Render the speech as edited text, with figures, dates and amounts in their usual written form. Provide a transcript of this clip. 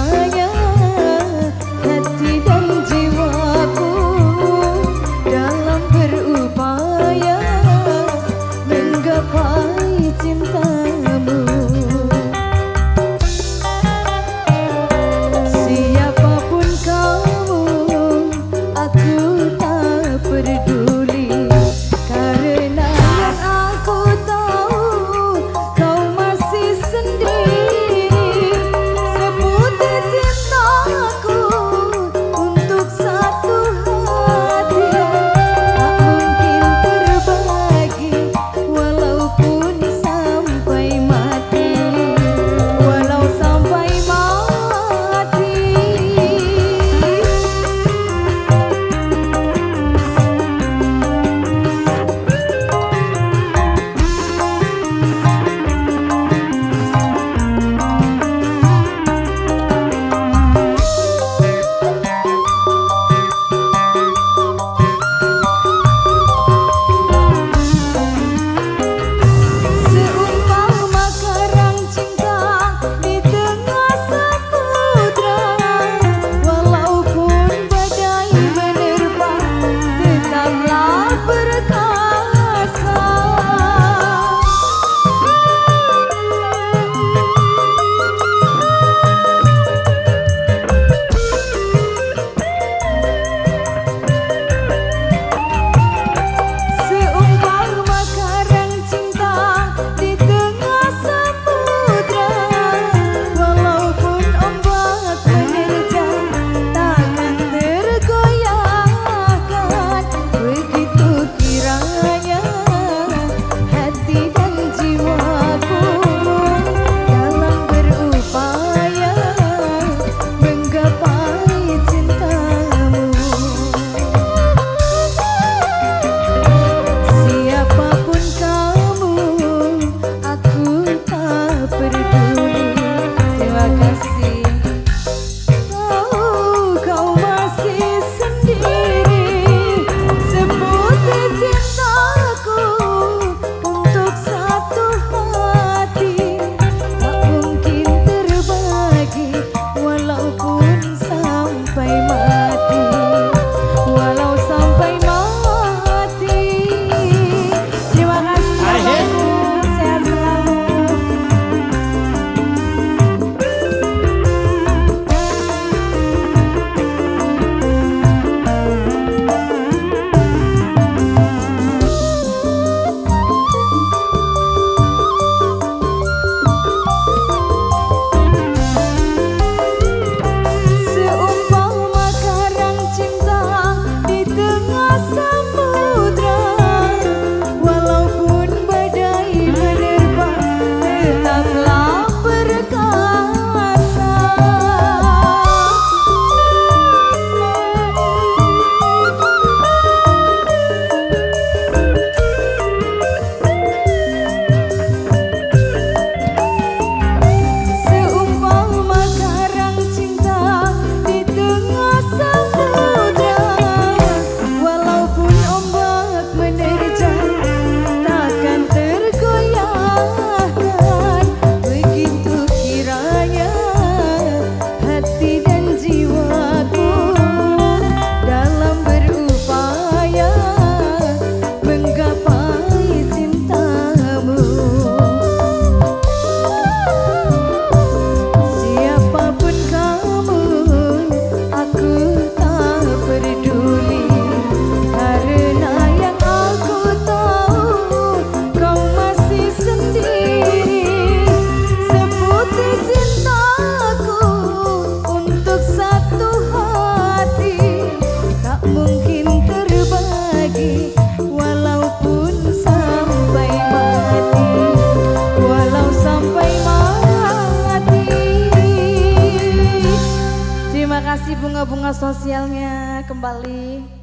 kiranya hati dan jiwaku dalam berupaya menggapai cintamu. Siapapun kamu, aku tak peduli, karena yang aku tahu kau masih sendiri. Seputih cintaku untuk satu hati tak mungkin terbagi, walaupun sampai mati, walau sampai mati. Seumpama karang cinta di tengah samudra, walaupun badai menerpa tetaplah perkasa. Seumpama karang cinta di tengah samudra, walaupun ombak menerjang takkan tergoyahkan. Begitu kiranya hati dan jiwaku dalam berupaya menggapai cintamu. Siapapun kamu, aku tak peduli. Terima kasih. Kau masih sendiri. Seputih cintaku untuk satu hati tak mungkin terbagi, walaupun sampai mati, walau sampai mati. Terima kasih. Sehat selalu. Seumpama karang cinta di tengah samudra, walaupun badai menerpa tetaplah perkasa. Seumpama karang cinta di tengah samudra, walaupun ombak menerjang takkan tergoyahkan. Begitu kiranya hati dan jiwaku dalam berupaya menggapai cintamu. Siapapun kamu, aku tak peduli, karena yang aku tahu kau masih sendiri. Seputih cintaku untuk satu hati tak mungkin terbagi, walaupun sampai mati, walau sampai mati. Terima kasih bunga-bunga sosialnya kembali.